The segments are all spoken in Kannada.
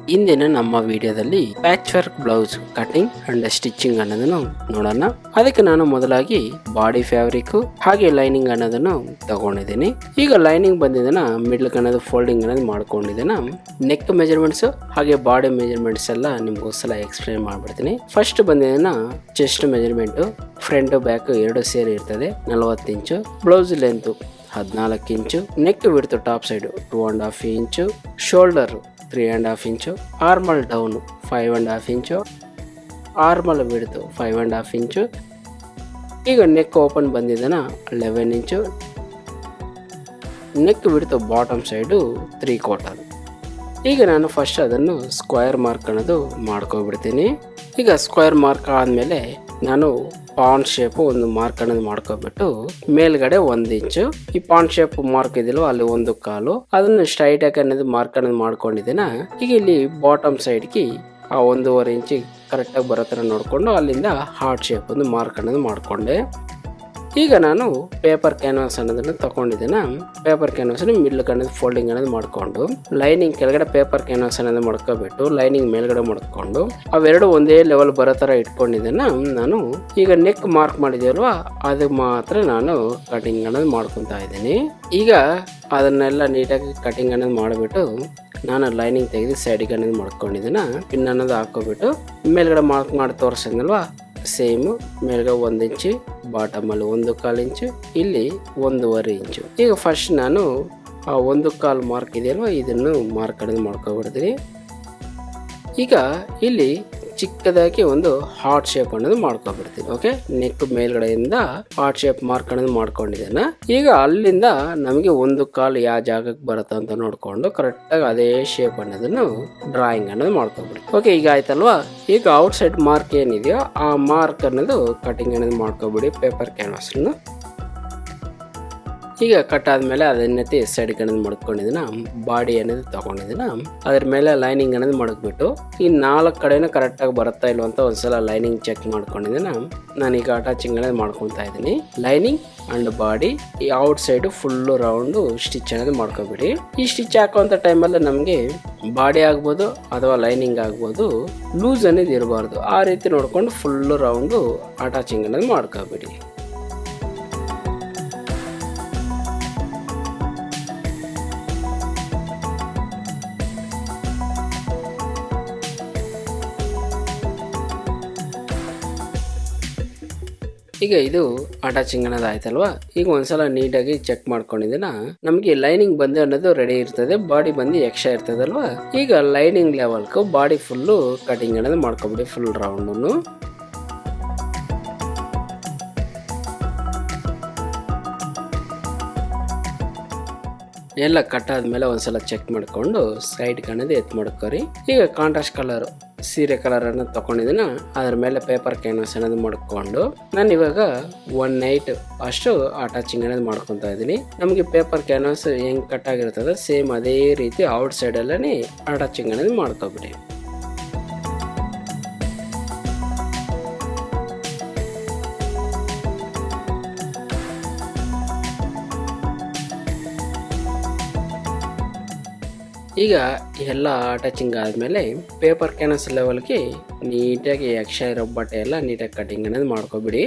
ಇಂದಿನ ನಮ್ಮ ವಿಡಿಯೋದಲ್ಲಿ patch work blouse cutting and stitching ಅನ್ನೋದನ್ನು ನೋಡೋಣ. ಅದಕ್ಕೆ ನಾನು ಮೊದಲಾಗಿ ಬಾಡಿ ಫ್ಯಾಬ್ರಿಕ್ ಹಾಗೆ ಲೈನಿಂಗ್ ಅನ್ನೋದನ್ನು ತಗೊಂಡಿದ್ದೀನಿ. ಈಗ ಲೈನಿಂಗ್ ಬಂದಿದ್ದನ್ನ ಮಿಡ್ಲ್ ಅನ್ನೋದು ಫೋಲ್ಡಿಂಗ್ ಅನ್ನೋದು ಮಾಡ್ಕೊಂಡಿದ್ದೇನೆ. ನೆಕ್ ಮೆಜರ್ಮೆಂಟ್ಸ್ ಹಾಗೆ ಬಾಡಿ ಮೆಜರ್ಮೆಂಟ್ಸ್ ಎಲ್ಲ ನಿಮ್ಗೋಸ್ಕರ ಎಕ್ಸ್ಪ್ಲೇನ್ ಮಾಡ್ಬಿಡ್ತೀನಿ. ಫಸ್ಟ್ ಬಂದಿದ್ದನ್ನ ಚೆಸ್ಟ್ ಮೆಜರ್ಮೆಂಟ್, ಫ್ರಂಟ್ ಬ್ಯಾಕ್ ಎರಡು ಸೇರಿ ಇರ್ತದೆ 40 ಇಂಚು, ಬ್ಲೌಸ್ ಲೆಂತ್ 14 ಇಂಚು, ನೆಕ್ ವಿಡ್ತ್ ಟಾಪ್ ಸೈಡ್ 2.5 ಇಂಚು, ಶೋಲ್ಡರ್ 3.5 ಇಂಚು, ಆರ್ಮಲ್ ಡೌನ್ 5.5 ಇಂಚು, ಆರ್ಮಲ್ ವಿಡ್ತ್ 5.5 ಇಂಚು. ಈಗ ನೆಕ್ ಓಪನ್ ಬಂದಿದ್ದಾನ 11 ಇಂಚು, ನೆಕ್ ವಿಡ್ತ್ ಬಾಟಮ್ ಸೈಡು 3/4. ಈಗ ನಾನು ಫಸ್ಟ್ ಅದನ್ನು ಸ್ಕ್ವೇರ್ ಮಾರ್ಕ್ ಅನ್ನೋದು ಮಾಡ್ಕೊಬಿಡ್ತೀನಿ. ಈಗ ಸ್ಕ್ವೇರ್ ಮಾರ್ಕ್ ಆದಮೇಲೆ ನಾನು ಪಾನ್ ಶೇಪ್ ಒಂದು ಮಾರ್ಕ್ ಅನ್ನೋದು ಮಾಡ್ಕೊಬಿಟ್ಟು ಮೇಲ್ಗಡೆ 1 ಇಂಚು ಈ ಪಾನ್ ಶೇಪ್ ಮಾರ್ಕ್ ಇದೆಯಲ್ವ ಅಲ್ಲಿ 1/4 ಅದನ್ನು ಸ್ಟ್ರೈಟ್ ಆಗಿ ಅನ್ನೋದು ಮಾರ್ಕ್ ಅನ್ನೋದು ಮಾಡ್ಕೊಂಡಿದ್ದೇನೆ. ಈಗ ಇಲ್ಲಿ ಬಾಟಮ್ ಸೈಡ್ಗೆ ಆ 1.5 ಇಂಚಿ ಕರೆಕ್ಟಾಗಿ ಬರೋ ಥರ ನೋಡಿಕೊಂಡು ಅಲ್ಲಿಂದ ಹಾರ್ಟ್ ಶೇಪ್ ಒಂದು ಮಾರ್ಕ್ ಅನ್ನೋದು ಮಾಡಿಕೊಂಡೆ. ಈಗ ನಾನು ಪೇಪರ್ ಕ್ಯಾನ್ವಾಸ್ ಅನ್ನೋದನ್ನು ತಗೊಂಡಿದ್ದೇನೆ. ಪೇಪರ್ ಕ್ಯಾನ್ವಾಸ್ ಮಿಡ್ಲ್ ಅನ್ನೋದು ಫೋಲ್ಡಿಂಗ್ ಅನ್ನೋದು ಮಾಡಿಕೊಂಡು ಲೈನಿಂಗ್ ಕೆಳಗಡೆ ಪೇಪರ್ ಕ್ಯಾನ್ವಾಸ್ ಅನ್ನೋದು ಮಾಡ್ಕೊಬಿಟ್ಟು ಲೈನಿಂಗ್ ಮೇಲ್ಗಡೆ ಮಾಡ್ಕೊಂಡು ಅವೆರಡು ಒಂದೇ ಲೆವೆಲ್ ಬರೋ ಥರ ಇಟ್ಕೊಂಡಿದ್ದೇನೆ ನಾನು. ಈಗ ನೆಕ್ ಮಾರ್ಕ್ ಮಾಡಿದೆಯಲ್ವಾ ಅದು ಮಾತ್ರ ನಾನು ಕಟಿಂಗ್ ಅನ್ನೋದು ಮಾಡ್ಕೊತಾ ಇದ್ದೀನಿ. ಈಗ ಅದನ್ನೆಲ್ಲ ನೀಟಾಗಿ ಕಟಿಂಗ್ ಅನ್ನೋದು ಮಾಡಿಬಿಟ್ಟು ನಾನು ಲೈನಿಂಗ್ ತೆಗೆದು ಸೈಡಿಗೆ ಅನ್ನೋದು ಮಾಡ್ಕೊಂಡಿದ್ದೇನೆ. ಪಿನ್ ಅನ್ನೋದು ಹಾಕೋಬಿಟ್ಟು ಮೇಲ್ಗಡೆ ಮಾರ್ಕ್ ಮಾಡಿ ತೋರಿಸಿದ್ನಲ್ವಾ ಸೇಮ್ ಮೇಲ್ಗಡೆ 1 ಇಂಚು, ಬಾಟಮಲ್ಲಿ 1/4 ಇಂಚು, ಇಲ್ಲಿ 1.5 ಇಂಚು. ಈಗ ಫಸ್ಟ್ ನಾನು ಆ 1/4 ಮಾರ್ಕ್ ಇದೆಯಲ್ವ ಇದನ್ನು ಮಾರ್ಕ್ ಅನ್ನೋದು ಮಾಡ್ಕೊಬಿಡ್ತೀನಿ. ಈಗ ಇಲ್ಲಿ ಚಿಕ್ಕದಾಗಿ ಒಂದು ಹಾರ್ಟ್ ಶೇಪ್ ಅನ್ನೋದು ಮಾಡ್ಕೊಬಿಡ್ತೀನಿ. ಓಕೆ, ನೆಕ್ ಮೇಲ್ಗಡೆಯಿಂದ ಹಾರ್ಟ್ ಶೇಪ್ ಮಾರ್ಕ್ ಅನ್ನೋದು ಮಾಡ್ಕೊಂಡಿದ್ದೇನೆ. ಈಗ ಅಲ್ಲಿಂದ ನಮಗೆ 1/4 ಯಾವ ಜಾಗಕ್ಕೆ ಬರುತ್ತೆ ಅಂತ ನೋಡ್ಕೊಂಡು ಕರೆಕ್ಟಾಗಿ ಅದೇ ಶೇಪ್ ಅನ್ನೋದನ್ನು ಡ್ರಾಯಿಂಗ್ ಅನ್ನೋದು ಮಾಡ್ಕೊಬಿಡಿ. ಓಕೆ, ಈಗ ಆಯ್ತಲ್ವಾ. ಈಗ ಔಟ್ ಸೈಡ್ ಮಾರ್ಕ್ ಏನಿದೆಯೋ ಆ ಮಾರ್ಕ್ ಅನ್ನೋದು ಕಟಿಂಗ್ ಅನ್ನೋದು ಮಾಡ್ಕೊಬಿಡಿ ಪೇಪರ್ ಕ್ಯಾನ್ವಾಸನ್ನು. ಈಗ ಕಟ್ ಆದಮೇಲೆ ಅದನ್ನೆತ್ತಿ ಸೈಡ್ ಅನ್ನೋದು ಮಾಡ್ಕೊಂಡಿದ್ದೀನ, ಬಾಡಿ ಅನ್ನೋದು ತಗೊಂಡಿದ್ದೀನ. ಅದ್ರ ಮೇಲೆ ಲೈನಿಂಗ್ ಅನ್ನೋದು ಮಡಗ್ಬಿಟ್ಟು ಈ 4 ಕಡೆನೂ ಕರೆಕ್ಟಾಗಿ ಬರುತ್ತಾ ಇಲ್ವ ಅಂತ ಒಂದ್ಸಲ ಲೈನಿಂಗ್ ಚೆಕ್ ಮಾಡ್ಕೊಂಡಿದ್ದೀನ. ನಾನೀಗ ಅಟ್ಯಾಚಿಂಗ್ ಅನ್ನೋದು ಮಾಡ್ಕೊತಾ ಇದ್ದೀನಿ. ಲೈನಿಂಗ್ ಅಂಡ್ ಬಾಡಿ ಈ out side full round stitch ಅನ್ನೋದು ಮಾಡ್ಕೊಬಿಡಿ. ಈ ಸ್ಟಿಚ್ ಹಾಕುವಂಥ ಟೈಮಲ್ಲಿ ನಮಗೆ ಬಾಡಿ ಆಗ್ಬೋದು ಅಥವಾ ಲೈನಿಂಗ್ ಆಗ್ಬೋದು ಲೂಸ್ ಅನ್ನೋದು ಇರಬಾರ್ದು. ಆ ರೀತಿ ನೋಡ್ಕೊಂಡು ಫುಲ್ಲು ರೌಂಡು ಅಟ್ಯಾಚಿಂಗ್ ಅನ್ನೋದು ಮಾಡ್ಕೊಬಿಡಿ. ಈಗ ಇದು ಅಟ್ಯಾಚಿಂಗ್ ಅನ್ನೋದು ಆಯ್ತಲ್ವಾ. ಈಗ ಒಂದ್ಸಲ ನೀಟಾಗಿ ಚೆಕ್ ಮಾಡ್ಕೊಂಡಿದ್ದೀನ. ನಮಗೆ ಲೈನಿಂಗ್ ಬಂದು ಅನ್ನೋದು ರೆಡಿ ಇರ್ತದೆ, ಬಾಡಿ ಬಂದು ಎಕ್ಸ್ಟ್ರಾ ಇರ್ತದಲ್ವಾ. ಈಗ ಲೈನಿಂಗ್ ಲೆವೆಲ್ಕು ಬಾಡಿ ಫುಲ್ಲು ಕಟಿಂಗ್ ಅನ್ನೋದು ಮಾಡ್ಕೊಬಿಡಿ ಫುಲ್ ರೌಂಡು. ಎಲ್ಲ ಕಟ್ ಆದ್ಮೇಲೆ ಒಂದ್ಸಲ ಚೆಕ್ ಮಾಡ್ಕೊಂಡು ಸೈಡ್ ಅನ್ನೋದು ಎತ್ ಮಾಡ್ಕೋರಿ. ಈಗ ಕಾಂಟ್ರಾಸ್ಟ್ ಕಲರ್ ಸೀರೆ ಕಲರ್ ಅನ್ನು ತಗೊಂಡಿದ್ದೀನ. ಅದ್ರ ಮೇಲೆ ಪೇಪರ್ ಕ್ಯಾನ್ವಾಸ್ ಅನ್ನೋದು ಮಾಡ್ಕೊಂಡು ನಾನು ಇವಾಗ 1 ನೈಟ್ ಅಷ್ಟು ಅಟ್ಯಾಚಿಂಗ್ ಅನ್ನೋದು ಮಾಡ್ಕೊತಾ ಇದ್ದೀನಿ. ನಮಗೆ ಪೇಪರ್ ಕ್ಯಾನ್ವಾಸ್ ಹೆಂಗ್ ಕಟ್ ಆಗಿರ್ತದೆ ಸೇಮ್ ಅದೇ ರೀತಿ ಔಟ್ ಸೈಡ್ ಅಲ್ಲೇ ಅಟ್ಯಾಚಿಂಗ್ ಅನ್ನೋದು ಮಾಡ್ಕೊಬಿಡಿ. ಈಗ ಎಲ್ಲ ಅಟ್ಯಾಚಿಂಗ್ ಆದಮೇಲೆ ಪೇಪರ್ ಕ್ಯಾನ್ವಾಸ್ ಲೆವೆಲ್ಗೆ ನೀಟಾಗಿ ಎಕ್ಸ್ಟ್ರಾ ಇರೋ ಬಟ್ಟೆ ಎಲ್ಲ ನೀಟಾಗಿ ಕಟಿಂಗ್ ಅನ್ನೋದು ಮಾಡ್ಕೊಬಿಡಿ.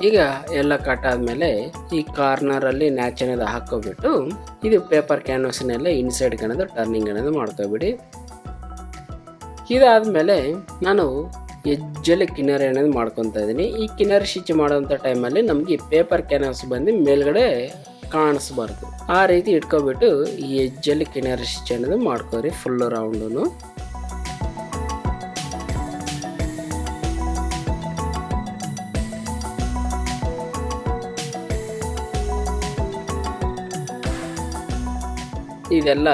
ಈಗ ಎಲ್ಲ ಕಟ್ ಆದಮೇಲೆ ಈ ಕಾರ್ನರಲ್ಲಿ ನ್ಯಾಚ್ ಅನ್ನೋದು ಹಾಕೋಬಿಟ್ಟು ಇದು ಪೇಪರ್ ಕ್ಯಾನ್ವಾಸ್ನೆಲ್ಲ ಇನ್ಸೈಡ್ ಅನ್ನೋದು ಟರ್ನಿಂಗ್ ಅನ್ನೋದು ಮಾಡ್ಕೊಬಿಡಿ. ಇದಾದ್ಮೇಲೆ ನಾನು ಎಜ್ಜಲ್ಲಿ ಕಿನ್ನರಿ ಅನ್ನೋದು ಮಾಡ್ಕೊತಾ ಇದ್ದೀನಿ. ಈ ಕಿನ್ನರಿ ಸ್ಟಿಚ್ ಮಾಡೋಂಥ ಟೈಮಲ್ಲಿ ನಮಗೆ ಪೇಪರ್ ಕ್ಯಾನ್ವಾಸ್ ಬಂದು ಮೇಲ್ಗಡೆ ಕಾಣಿಸ್ಬಾರ್ದು, ಆ ರೀತಿ ಇಟ್ಕೊಬಿಟ್ಟು ಈ ಎಜ್ಜಲ್ಲಿ ಕಿನ್ನರಿ ಸ್ಟಿಚ್ ಅನ್ನೋದು ಮಾಡ್ಕೋರಿ ಫುಲ್ ರೌಂಡು. ಇದೆಲ್ಲ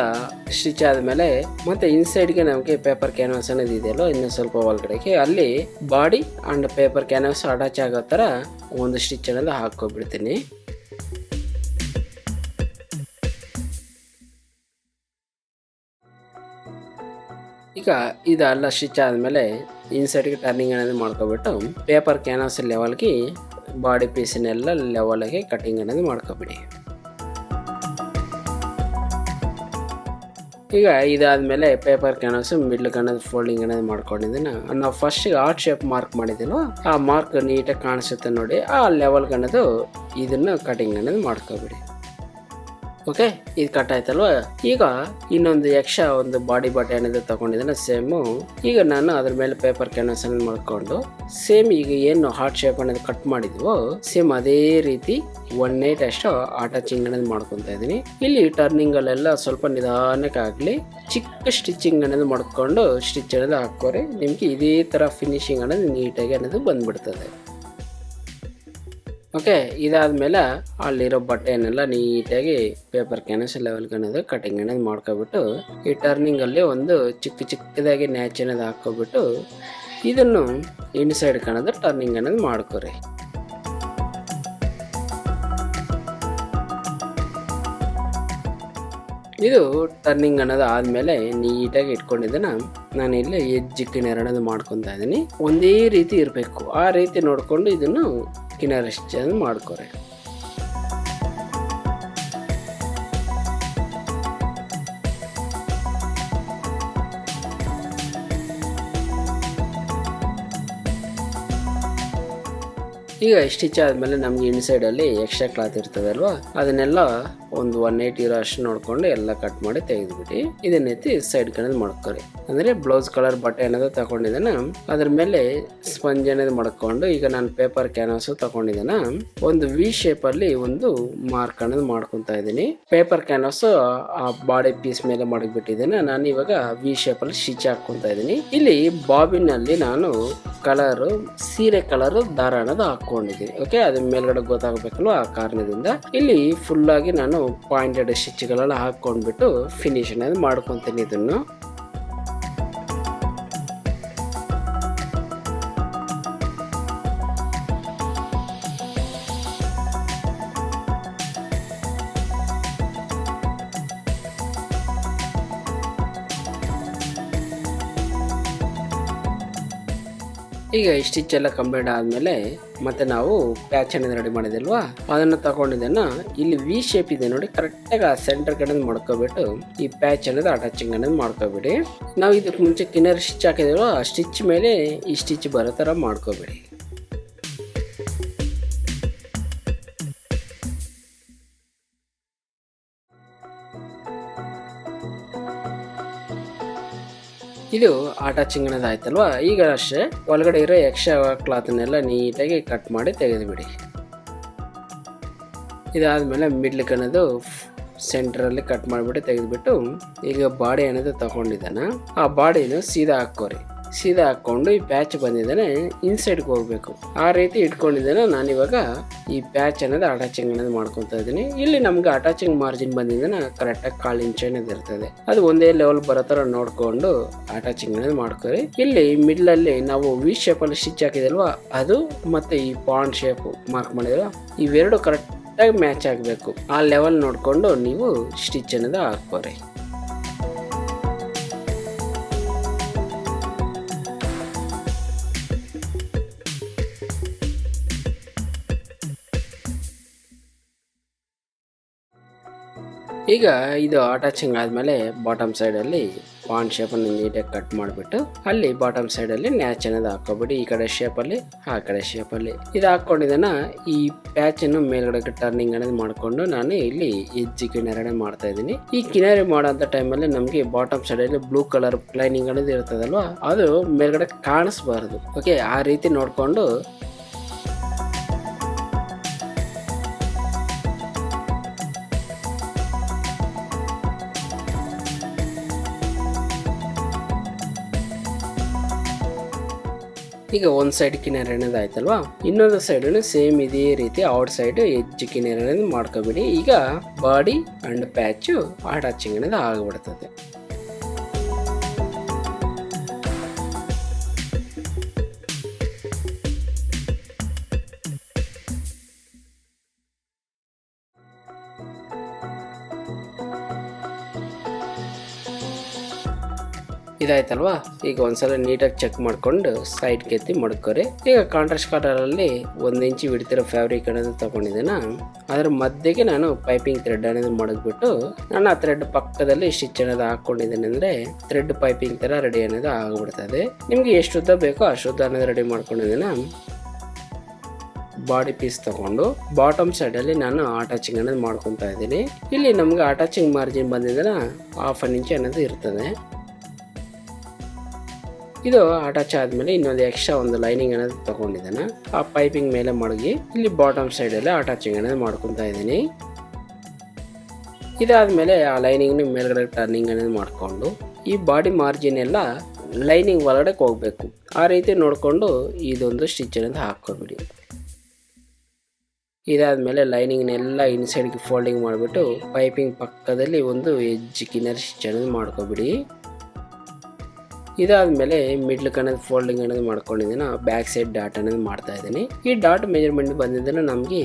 ಸ್ಟಿಚ್ ಆದಮೇಲೆ ಮತ್ತೆ ಇನ್ಸೈಡ್ಗೆ ನಮಗೆ ಪೇಪರ್ ಕ್ಯಾನ್ವಾಸ್ ಅನ್ನೋದು ಇದೆಯಲ್ಲ ಇನ್ನು ಸ್ವಲ್ಪ ಒಳಗಡೆಗೆ ಅಲ್ಲಿ body and paper canvas attach ಆಗೋ ಥರ ಒಂದು ಸ್ಟಿಚ್ ಅನ್ನೋದು ಹಾಕ್ಕೊಬಿಡ್ತೀನಿ. ಈಗ ಇದೆಲ್ಲ ಸ್ಟಿಚ್ ಆದಮೇಲೆ ಇನ್ಸೈಡ್ಗೆ ಟರ್ನಿಂಗ್ అనేది ಮಾಡ್ಕೊಬಿಟ್ಟು ಪೇಪರ್ ಕ್ಯಾನ್ವಾಸ್ ಲೆವೆಲ್ಗೆ ಬಾಡಿ ಪೀಸಿನೆಲ್ಲ ಲೆವೆಲ್ಗೆ ಕಟಿಂಗ್ అనేది ಮಾಡ್ಕೊಬಿಡಿ. ಈಗ ಇದಾದ್ಮೇಲೆ ಪೇಪರ್ ಕ್ಯಾನ್ವಾಸ್ ಮಿಡ್ಲ್ ಅನ್ನೋದು ಫೋಲ್ಡಿಂಗ್ అనేది ಮಾಡ್ಕೊಂಡಿದ್ದೀನಿ. ನಾವು ಫಸ್ಟ್ ಆರ್ಟ್ ಶೇಪ್ ಮಾರ್ಕ್ ಮಾಡಿದ್ದೀನೋ ಆ ಮಾರ್ಕ್ ನೀಟಾಗಿ ಕಾಣಿಸುತ್ತೆ ನೋಡಿ, ಆ ಲೆವೆಲ್ ಅನ್ನೋದು ಇದನ್ನ ಕಟಿಂಗ್ అనేది ಮಾಡ್ಕೊಬಿಡಿ. ಓಕೆ, ಇದು ಕಟ್ ಆಯ್ತಲ್ವಾ. ಈಗ ಇನ್ನೊಂದು ಎಕ್ಸ್ಟ್ರಾ ಒಂದು ಬಾಡಿ ಬಟ್ಟೆ అనేది ತಗೊಂಡಿದ್ದೇನೆ ಸೇಮು. ಈಗ ನಾನು ಅದ್ರ ಮೇಲೆ ಪೇಪರ್ ಕ್ಯಾನ್ವಾಸ್ ಅನ್ನು ಮಾಡ್ಕೊಂಡು ಸೇಮ್ ಈಗ ಏನು ಹಾರ್ಟ್ ಶೇಪ್ అనేది ಕಟ್ ಮಾಡಿದ್ವೋ ಸೇಮ್ ಅದೇ ರೀತಿ 1/8 ಅಷ್ಟು ಅಟ್ಯಾಚಿಂಗ್ అనేది ಮಾಡ್ಕೊತಾ ಇದ್ದೀನಿ. ಇಲ್ಲಿ ಟರ್ನಿಂಗ್ ಅಲ್ಲೆಲ್ಲ ಸ್ವಲ್ಪ ನಿಧಾನಕ್ಕೆ ಆಗಲಿ ಚಿಕ್ಕ ಸ್ಟಿಚಿಂಗ್ అనేది ಮಾಡ್ಕೊಂಡು ಸ್ಟಿಚ್ అనేది ಹಾಕೋರಿ. ನಿಮ್ಗೆ ಇದೇ ತರ ಫಿನಿಶಿಂಗ್ అనేది ನೀಟಾಗಿ ಅನ್ನೋದು ಬಂದ್ಬಿಡ್ತದೆ. ಓಕೆ, ಇದಾದ್ಮೇಲೆ ಅಲ್ಲಿರೋ ಬಟ್ಟೆಯನ್ನೆಲ್ಲ ನೀಟಾಗಿ ಪೇಪರ್ ಕ್ಯಾನ್ವಾಸ್ ಲೆವೆಲ್ಗೆ ಅನ್ನೋದು ಕಟಿಂಗ್ అనేది ಮಾಡ್ಕೊಬಿಟ್ಟು ಈ ಟರ್ನಿಂಗ್ ಅಲ್ಲಿ ಒಂದು ಚಿಕ್ಕದಾಗಿ ನ್ಯಾಚ್ ಅನ್ನೋದು ಹಾಕೋಬಿಟ್ಟು ಇದನ್ನು ಇನ್ಸೈಡ್ ಅನ್ನೋದು ಟರ್ನಿಂಗ್ ಅನ್ನೋದು ಮಾಡ್ಕೊರಿ. ಇದು ಟರ್ನಿಂಗ್ ಅನ್ನೋದು ಆದ್ಮೇಲೆ ನೀಟಾಗಿ ಇಟ್ಕೊಂಡಿದ್ದನ್ನ ನಾನು ಇಲ್ಲಿ ಎಜ್ಜಿ ಕಿನಾರ್ ಅನ್ನೋದು ಮಾಡ್ಕೊತಾ ಇದ್ದೀನಿ. ಒಂದೇ ರೀತಿ ಇರಬೇಕು, ಆ ರೀತಿ ನೋಡ್ಕೊಂಡು ಇದನ್ನು ಕಿನಾರ್ ಸ್ಟಿಚ್ ಮಾಡ್ಕೊರಿ. ಈಗ ಸ್ಟಿಚ್ ಆದಮೇಲೆ ನಮ್ಗೆ ಇನ್ಸೈಡಲ್ಲಿ ಎಕ್ಸ್ಟ್ರಾ ಕ್ಲಾತ್ ಇರ್ತದೆ ಅಲ್ವಾ, ಅದನ್ನೆಲ್ಲ ಒಂದು 180 ಇರೋ ಅಷ್ಟು ನೋಡ್ಕೊಂಡು ಎಲ್ಲ ಕಟ್ ಮಾಡಿ ತೆಗೆದುಬಿಟ್ಟು ಇದನ್ನೆತ್ತಿ ಸೈಡ್ ಕಡೆ ಮಾಡ್ಕೊರಿ. ಅಂದರೆ ಬ್ಲೌಸ್ ಕಲರ್ ಬಟ್ಟೆ ಅನ್ನೋದು ತಗೊಂಡಿದ್ದಾನ ಅದ್ರ ಮೇಲೆ ಸ್ಪಂಜ್ ಅನ್ನೋದು ಮಾಡ್ಕೊಂಡು ಈಗ ನಾನು ಪೇಪರ್ ಕ್ಯಾನ್ವಾಸ್ ತಗೊಂಡಿದ್ದಾನ ಒಂದು ವಿ ಶೇಪಲ್ಲಿ ಒಂದು ಮಾರ್ಕ್ ಅನ್ನೋದು ಮಾಡ್ಕೊತಾ ಇದ್ದೀನಿ. ಪೇಪರ್ ಕ್ಯಾನ್ವಾಸ್ ಆ ಬಾಡಿ ಪೀಸ್ ಮೇಲೆ ಮಾಡಿಬಿಟ್ಟಿದ್ದೇನೆ. ನಾನು ಇವಾಗ ವಿ ಶೇಪಲ್ಲಿ ಸ್ಟಿಚ್ ಹಾಕ್ಕೊಂತಾ ಇದ್ದೀನಿ. ಇಲ್ಲಿ ಬಾಬಿನ್ ಅಲ್ಲಿ ನಾನು ಕಲರ್ ಸೀರೆ ಕಲರ್ ದಾರ ಅನ್ನೋದು ಹಾಕೊಂಡಿದ್ದೀನಿ. ಓಕೆ, ಅದ್ರ ಮೇಲ್ಗಡೆ ಗೊತ್ತಾಗಬೇಕಲ್ವ, ಆ ಕಾರಣದಿಂದ ಇಲ್ಲಿ ಫುಲ್ ಆಗಿ ನಾನು ಪಾಯಿಂಟೆಡ್ ಸ್ಟಿಚ್ಗಳೆಲ್ಲ ಹಾಕೊಂಡ್ಬಿಟ್ಟು ಫಿನಿಶ್ ಅನ್ನೋದು ಮಾಡ್ಕೊಂತೀನಿ ಇದನ್ನು. ಈಗ ಸ್ಟಿಚ್ ಎಲ್ಲ ಕಂಪ್ಲೀಟ್ ಆದಮೇಲೆ ಮತ್ತೆ ನಾವು ಪ್ಯಾಚ್ ಅನ್ನೋದು ರೆಡಿ ಮಾಡಿದಲ್ವಾ, ಅದನ್ನು ತಗೊಂಡಿದ್ದೇನ ಇಲ್ಲಿ ವಿ ಶೇಪ್ ಇದೆ ನೋಡಿ, ಕರೆಕ್ಟಾಗಿ ಆ ಸೆಂಟರ್ ಕಡೆ ಮಾಡ್ಕೊಬಿಟ್ಟು ಈ ಪ್ಯಾಚ್ ಅನ್ನೋದು ಅಟ್ಯಾಚಿಂಗ್ ಅನ್ನೋದು ಮಾಡ್ಕೊಬಿಡಿ. ನಾವು ಇದಕ್ಕೆ ಮುಂಚೆ ಕಿನ್ನರ್ ಸ್ಟಿಚ್ ಹಾಕಿದಲ್ವ, ಆ ಸ್ಟಿಚ್ ಮೇಲೆ ಈ ಸ್ಟಿಚ್ ಬರೋ ಥರ ಮಾಡ್ಕೊಬಿಡಿ. ಇದು ಅಟ್ಯಾಚಿಂಗ್ ಅನ್ನೋದು ಆಯ್ತಲ್ವಾ. ಈಗ ಅಷ್ಟೇ ಒಳಗಡೆ ಇರೋ ಎಕ್ಸ್ಟ್ರಾ ಕ್ಲಾತ್ನೆಲ್ಲ ನೀಟಾಗಿ ಕಟ್ ಮಾಡಿ ತೆಗೆದುಬಿಡಿ. ಇದಾದ್ಮೇಲೆ ಮಿಡ್ಲಿಕ್ ಅನ್ನೋದು ಸೆಂಟ್ರಲ್ಲಿ ಕಟ್ ಮಾಡಿಬಿಟ್ಟು ತೆಗೆದುಬಿಟ್ಟು ಈಗ ಬಾಡಿ ಅನ್ನೋದು ತಗೊಂಡಿದ್ದಾನ ಆ ಬಾಡಿನ ಸೀದಾ ಹಾಕೋರಿ. ಸೀದಾ ಹಾಕೊಂಡು ಈ ಪ್ಯಾಚ್ ಬಂದಿದ್ದಾನೆ ಇನ್ಸೈಡ್ಗೆ ಹೋಗ್ಬೇಕು, ಆ ರೀತಿ ಇಟ್ಕೊಂಡಿದ್ದಾನೆ. ನಾನಿವಾಗ ಈ ಪ್ಯಾಚ್ ಅನ್ನೋದು ಅಟ್ಯಾಚಿಂಗ್ ಅನ್ನೋದು ಮಾಡ್ಕೊತಾ ಇದ್ದೀನಿ. ಇಲ್ಲಿ ನಮ್ಗೆ ಅಟ್ಯಾಚಿಂಗ್ ಮಾರ್ಜಿನ್ ಬಂದಿದ್ದಾನೆ ಕರೆಕ್ಟಾಗಿ 1/4 ಇಂಚ್ ಅನ್ನೋದು ಇರ್ತದೆ. ಅದು ಒಂದೇ ಲೆವೆಲ್ ಬರೋ ಥರ ನೋಡ್ಕೊಂಡು ಅಟ್ಯಾಚಿಂಗ್ ಅನ್ನೋದು ಮಾಡ್ಕೊರಿ. ಇಲ್ಲಿ ಮಿಡ್ಲ್ ಅಲ್ಲಿ ನಾವು ವಿ ಶೇಪ್ ಅಲ್ಲಿ ಸ್ಟಿಚ್ ಹಾಕಿದಲ್ವಾ, ಅದು ಮತ್ತೆ ಈ ಪಾಂಡ್ ಶೇಪ್ ಮಾರ್ಕ್ ಮಾಡಿದಲ್ವಾ, ಇವೆರಡು ಕರೆಕ್ಟಾಗಿ ಮ್ಯಾಚ್ ಆಗಬೇಕು. ಆ ಲೆವೆಲ್ ನೋಡ್ಕೊಂಡು ನೀವು ಸ್ಟಿಚ್ ಅನ್ನೋದು ಹಾಕೋರಿ. ಈಗ ಇದು ಅಟ್ಯಾಚಿಂಗ್ ಆದಮೇಲೆ ಬಾಟಮ್ ಸೈಡಲ್ಲಿ ಪಾಂಡ್ ಶೇಪನ್ನು ನೀಟಾಗಿ ಕಟ್ ಮಾಡಿಬಿಟ್ಟು ಅಲ್ಲಿ ಬಾಟಮ್ ಸೈಡಲ್ಲಿ ನ್ಯಾಚ್ ಅನ್ನೋದು ಹಾಕೋಬಿಡಿ. ಈ ಕಡೆ ಶೇಪಲ್ಲಿ ಆ ಕಡೆ ಶೇಪಲ್ಲಿ ಇದು ಹಾಕ್ಕೊಂಡಿದ್ದಾನ. ಈ ಪ್ಯಾಚನ್ನು ಮೇಲ್ಗಡೆ ಟರ್ನಿಂಗ್ ಅನ್ನೋದು ಮಾಡಿಕೊಂಡು ನಾನು ಇಲ್ಲಿ ಎಜ್ಜಿ ಕಿನಾರಿ ಮಾಡ್ತಾ ಇದ್ದೀನಿ. ಈ ಕಿನಾರಿ ಮಾಡೋಂಥ ಟೈಮಲ್ಲಿ ನಮಗೆ ಬಾಟಮ್ ಸೈಡಲ್ಲಿ ಬ್ಲೂ ಕಲರ್ ಲೈನಿಂಗ್ ಅನ್ನೋದು ಇರ್ತದಲ್ವ, ಅದು ಮೇಲ್ಗಡೆ ಕಾಣಿಸ್ಬಾರ್ದು. ಓಕೆ, ಆ ರೀತಿ ನೋಡಿಕೊಂಡು ಈಗ ಒಂದು ಸೈಡ್ ಕಿನಾರಿ ಅನ್ನೋದು ಆಯ್ತಲ್ವಾ, ಇನ್ನೊಂದು ಸೈಡ್ ಸೇಮ್ ಇದೇ ರೀತಿ ಔಟ್ ಸೈಡ್ ಎಜ್ ಕಿನಾರಿ ಅನ್ನೋದು ಮಾಡ್ಕೊಬಿಡಿ. ಈಗ ಬಾಡಿ ಅಂಡ್ ಪ್ಯಾಚ್ ಅಟ್ಯಾಚಿಂಗ್ ಅನ್ನೋದು ಆಗಿಬಿಡ್ತದೆ. ಇದಾಯ್ತಲ್ವಾ. ಈಗ ಒಂದ್ಸಲ ನೀಟಾಗಿ ಚೆಕ್ ಮಾಡ್ಕೊಂಡು ಸೈಡ್ಗೆ ಎತ್ತಿ ಮಡ್ಕೋರಿ. ಈಗ ಕಾಂಟ್ರಾಸ್ಟ್ ಕಲರ್ ಅಲ್ಲಿ 1 ಇಂಚ್ ಬಿಡ್ತಿರೋ ಫ್ಯಾಬ್ರಿಕ್ ಅನ್ನೋದು ತಗೊಂಡಿದ್ದೇನ, ಅದ್ರ ಮಧ್ಯೆಗೆ ನಾನು ಪೈಪಿಂಗ್ ಥ್ರೆಡ್ ಅನ್ನೋದು ಮಡಗ್ಬಿಟ್ಟು ನಾನು ಆ ಥ್ರೆಡ್ ಪಕ್ಕದಲ್ಲಿ ಸ್ಟಿಚ್ ಅನ್ನೋದು ಹಾಕೊಂಡಿದ್ದೇನೆ. ಅಂದ್ರೆ ಥ್ರೆಡ್ ಪೈಪಿಂಗ್ ತರ ರೆಡಿ ಅನ್ನೋದು ಆಗ್ಬಿಡ್ತದೆ. ನಿಮ್ಗೆ ಎಷ್ಟು ಉದ್ದ ಬೇಕೋ ಅಷ್ಟು ಉದ್ದ ಅನ್ನೋದು ರೆಡಿ ಮಾಡ್ಕೊಂಡಿದ್ದೇನೆ. ಬಾಡಿ ಪೀಸ್ ತಗೊಂಡು ಬಾಟಮ್ ಸೈಡ್ ಅಲ್ಲಿ ನಾನು ಅಟ್ಯಾಚಿಂಗ್ ಅನ್ನೋದು ಮಾಡ್ಕೊತಾ ಇದ್ದೀನಿ. ಇಲ್ಲಿ ನಮ್ಗೆ ಅಟ್ಯಾಚಿಂಗ್ ಮಾರ್ಜಿನ್ ಬಂದಿದ್ರೆ 1/2 ಇಂಚ್ ಅನ್ನೋದು ಇರ್ತದೆ. ಇದು ಅಟ್ಯಾಚ್ ಆದ್ಮೇಲೆ ಇನ್ನೊಂದು ಎಕ್ಸ್ಟ್ರಾ ಒಂದು ಲೈನಿಂಗ್ ಅನ್ನೋದು ತಗೊಂಡಿದ್ದೇನೆ. ಆ ಪೈಪಿಂಗ್ ಮೇಲೆ ಮಡಗಿ ಇಲ್ಲಿ ಬಾಟಮ್ ಸೈಡ್ ಅಲ್ಲಿ ಅಟ್ಯಾಚಿಂಗ್ ಅನ್ನೋದು ಮಾಡ್ಕೊತಾ ಇದ್ದೀನಿ. ಇದಾದ್ಮೇಲೆ ಆ ಲೈನಿಂಗ್ ಮೇಲ್ಗಡೆ ಟರ್ನಿಂಗ್ ಅನ್ನೋದು ಮಾಡ್ಕೊಂಡು ಈ ಬಾಡಿ ಮಾರ್ಜಿನ್ ಎಲ್ಲ ಲೈನಿಂಗ್ ಒಳಗಡೆ ಹೋಗ್ಬೇಕು. ಆ ರೀತಿ ನೋಡಿಕೊಂಡು ಇದೊಂದು ಸ್ಟಿಚ್ ಅನ್ನೋದು ಹಾಕೋಬಿಡಿ. ಇದಾದ್ಮೇಲೆ ಲೈನಿಂಗ್ನೆಲ್ಲ ಇನ್ಸೈಡ್ಗೆ ಫೋಲ್ಡಿಂಗ್ ಮಾಡಿಬಿಟ್ಟು ಪೈಪಿಂಗ್ ಪಕ್ಕದಲ್ಲಿ ಒಂದು ಎಡ್ಜ್ ಕಿನ್ನರ್ ಸ್ಟಿಚ್ ಅನ್ನೋದು ಮಾಡ್ಕೊಬಿಡಿ. ಇದಾದ್ಮೇಲೆ ಮಿಡ್ಲ್ ಅನ್ನೋದು ಫೋಲ್ಡಿಂಗ್ ಅನ್ನೋದು ಮಾಡ್ಕೊಂಡಿದ್ದೀನಿ. ಬ್ಯಾಕ್ ಸೈಡ್ ಡಾಟ್ ಅನ್ನೋದು ಮಾಡ್ತಾ ಇದ್ದೀನಿ. ಈ ಡಾಟ್ ಮೆಜರ್ಮೆಂಟ್ ಬಂದಿದ್ರೆ ನಮಗೆ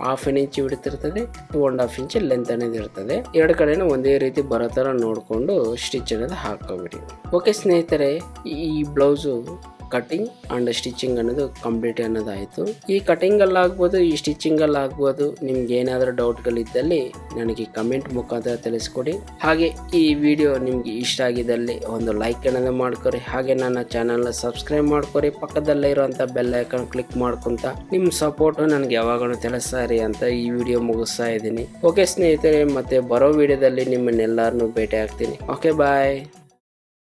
1/2 ಇಂಚ್ ಬಿಡುತ್ತಿರ್ತದೆ, 2.5 ಇಂಚ್ ಲೆಂತ್ ಅನ್ನೋದು ಇರ್ತದೆ. ಎರಡು ಕಡೆನೂ ಒಂದೇ ರೀತಿ ಬರೋ ಥರ ನೋಡಿಕೊಂಡು ಸ್ಟಿಚ್ ಅನ್ನೋದು ಹಾಕೋಬಿಡಿ. ಓಕೆ ಸ್ನೇಹಿತರೆ, ಈ ಬ್ಲೌಸು ಕಟಿಂಗ್ ಅಂಡ್ ಸ್ಟಿಚಿಂಗ್ ಅನ್ನೋದು ಕಂಪ್ಲೀಟ್ ಅನ್ನೋದಾಯಿತು. ಈ ಕಟಿಂಗ್ ಅಲ್ಲಿ ಆಗ್ಬೋದು, ಈ ಸ್ಟಿಚಿಂಗ್ ಅಲ್ಲಿ ಆಗ್ಬೋದು. ನಿಮ್ಗೆ ಏನಾದರೂ ಡೌಟ್ಗಳಿದ್ದಲ್ಲಿ ನನಗೆ ಕಮೆಂಟ್ ಮುಖಾಂತರ ತಿಳಿಸ್ಕೊಡಿ. ಹಾಗೆ ಈ ವಿಡಿಯೋ ನಿಮ್ಗೆ ಇಷ್ಟ ಆಗಿದ್ದಲ್ಲಿ ಒಂದು ಲೈಕ್ ಅನ್ನೋದು ಮಾಡ್ಕೊರಿ. ಹಾಗೆ ನನ್ನ ಚಾನಲ್ನ ಸಬ್ಸ್ಕ್ರೈಬ್ ಮಾಡ್ಕೊರಿ. ಪಕ್ಕದಲ್ಲೇ ಇರುವಂಥ ಬೆಲ್ ಐಕಾನ್ ಕ್ಲಿಕ್ ಮಾಡ್ಕೊಂತ ನಿಮ್ಮ ಸಪೋರ್ಟು ನನಗೆ ಯಾವಾಗಲೂ ತಿಳಿಸ್ತಾರಿ ಅಂತ ಈ ವಿಡಿಯೋ ಮುಗಿಸ್ತಾ ಇದ್ದೀನಿ. ಓಕೆ ಸ್ನೇಹಿತರೆ, ಮತ್ತೆ ಬರೋ ವಿಡಿಯೋದಲ್ಲಿ ನಿಮ್ಮನ್ನೆಲ್ಲರನ್ನೂ ಭೇಟಿ ಆಗ್ತೀನಿ. ಓಕೆ ಬಾಯ್.